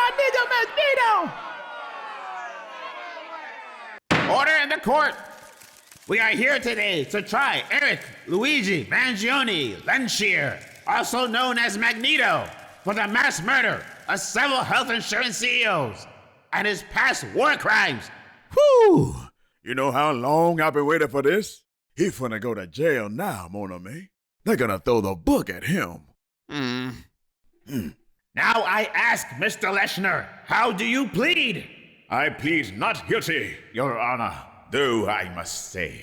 Magneto, Magneto! Order in the court. We are here today to try Eric Luigi Mangione Lenshear, also known as Magneto, for the mass murder of several health insurance CEOs and his past war crimes. Whew! You know how long I've been waiting for this? He finna go to jail now, mon ami. They're gonna throw the book at him. Now I ask Mr. Leshner, how do you plead? I plead not guilty, Your Honor, though I must say,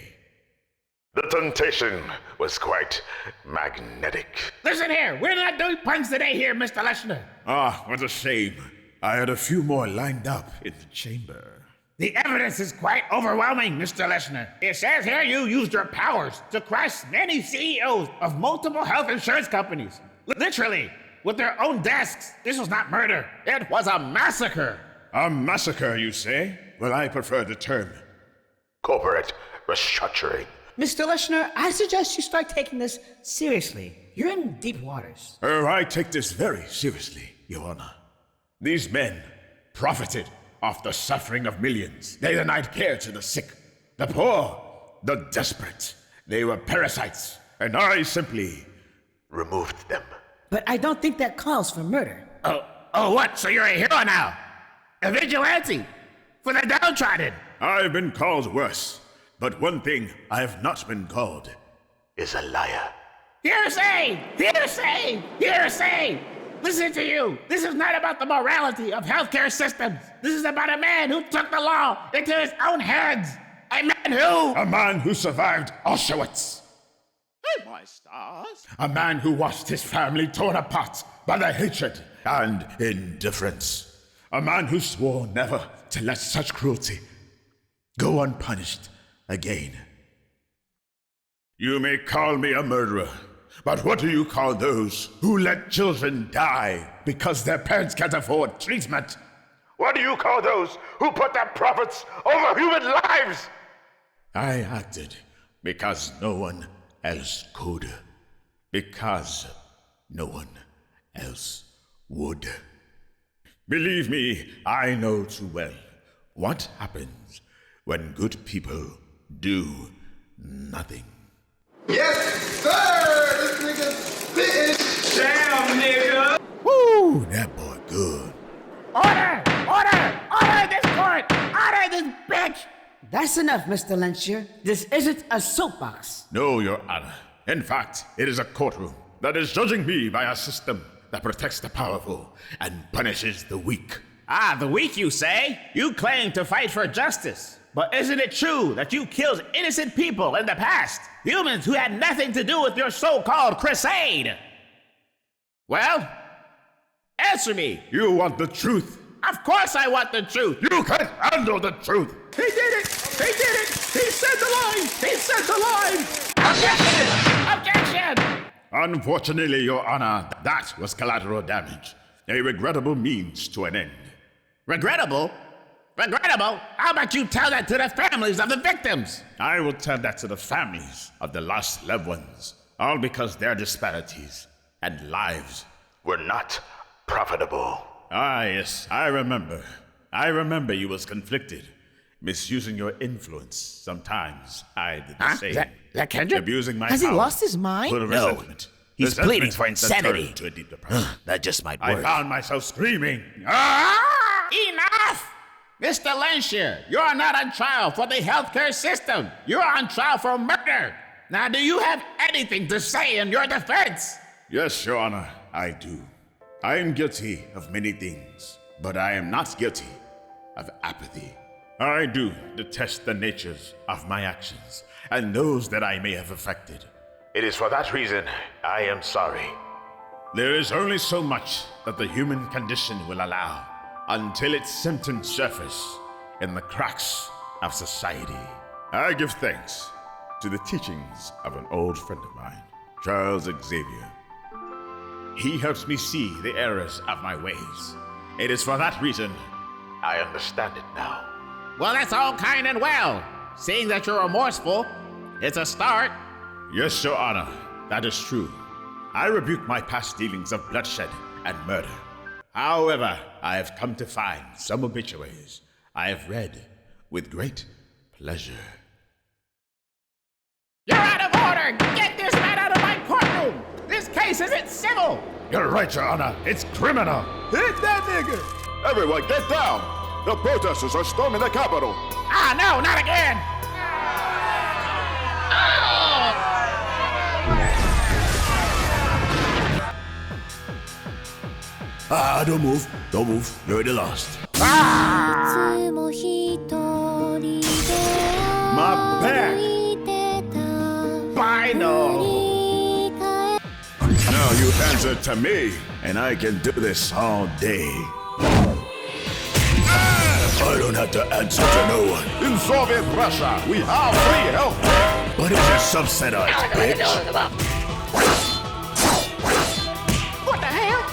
the temptation was quite magnetic. Listen here, we're not doing puns today here, Mr. Leshner. Ah, what a shame. I had a few more lined up in the chamber. The evidence is quite overwhelming, Mr. Leshner. It says here you used your powers to crush many CEOs of multiple health insurance companies. Literally, with their own desks. This was not murder. It was a massacre. A massacre, you say? Well, I prefer the term corporate restructuring. Mr. Leshner, I suggest you start taking this seriously. You're in deep waters. Oh, I take this very seriously, Your Honor. These men profited off the suffering of millions. They denied care to the sick, the poor, the desperate. They were parasites, and I simply removed them. But I don't think that calls for murder. Oh, what? So you're a hero now? A vigilante? For the downtrodden? I've been called worse, but one thing I have not been called is a liar. Hearsay! Hearsay! Hearsay! Listen to you. This is not about the morality of healthcare systems. This is about a man who took the law into his own hands. A man who survived Auschwitz. Hey, my stars. A man who watched his family torn apart by the hatred and indifference. A man who swore never to let such cruelty go unpunished again. You may call me a murderer, but what do you call those who let children die because their parents can't afford treatment? What do you call those who put their profits over human lives? I acted because no one else could. Because no one else would. Believe me, I know too well what happens when good people do nothing. Yes, sir! This nigga's spitting. Damn, nigga! Woo! That boy good. Order! Order! Order this court! Order this bitch! That's enough, Mr. Lenshear. This isn't a soapbox. No, Your Honor. In fact, it is a courtroom that is judging me by a system that protects the powerful and punishes the weak. Ah, the weak, you say? You claim to fight for justice. But isn't it true that you killed innocent people in the past? Humans who had nothing to do with your so-called crusade? Well, answer me. You want the truth? Of course I want the truth. You can't handle the truth. He did it! He did it! He said the line! He said the line! Objection! Objection! Unfortunately, Your Honor, that was collateral damage. A regrettable means to an end. Regrettable? Regrettable? How about you tell that to the families of the victims? I will tell that to the families of the lost loved ones, all because their disparities and lives were not profitable. Ah, yes, I remember. I remember you was conflicted, misusing your influence. Sometimes I did the same. That Kendrick? Abusing my Has he power lost his mind? for No. resentment. He's Resentment pleading for that insanity. turned to a deep depression. That just might I work. found myself screaming. Enough! Mr. Lenshear, you are not on trial for the healthcare system. You're on trial for murder. Now, do you have anything to say in your defense? Yes, Your Honor, I do. I am guilty of many things, but I am not guilty of apathy. I do detest the natures of my actions and those that I may have affected. It is for that reason I am sorry. There is only so much that the human condition will allow until its symptoms surface in the cracks of society. I give thanks to the teachings of an old friend of mine, Charles Xavier. He helps me see the errors of my ways. It is for that reason I understand it now. Well, that's all kind and well. Seeing that you're remorseful, it's a start. Yes, Your Honor, that is true. I rebuke my past dealings of bloodshed and murder. However, I have come to find some obituaries I have read with great pleasure. You're out of order! Get this man out of my courtroom! This case isn't civil! You're right, Your Honor. It's criminal. Hit that nigga! Everyone, get down! The protesters are storming the Capitol! Ah, no, not again! Don't move. Don't move. You're already lost. My back! Final! Now you answer to me, and I can do this all day. I don't have to answer to no one. In Soviet Russia, we have free healthcare! What is your subset of, bitch? What the hell?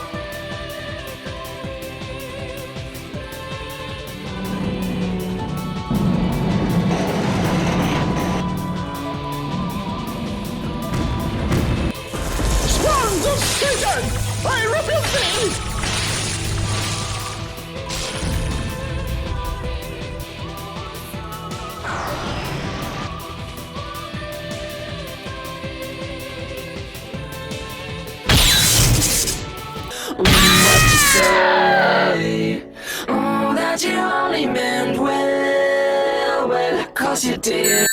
Swans of Satan! I rebuke thee! That you only meant well, 'cause you did.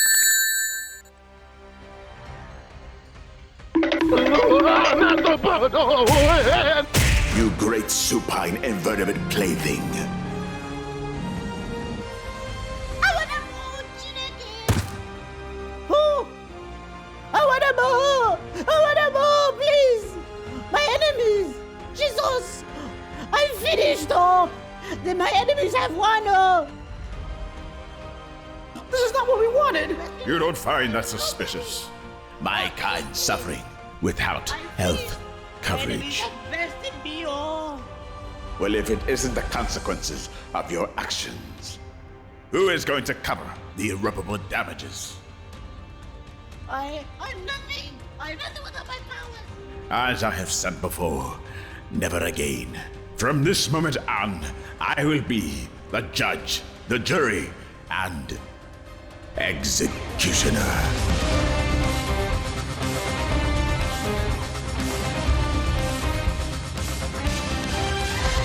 You great supine invertebrate plaything. Oh! I wanna more, please! My enemies! Jesus! I'm finished, oh! Then my enemies have won, oh! This is not what we wanted! You don't find that suspicious? My kind suffering without health coverage. Bested me, oh! Well, if it isn't the consequences of your actions, who is going to cover the irreparable damages? I'm nothing! I'm nothing without my powers! As I have said before, never again. From this moment on, I will be the judge, the jury, and executioner.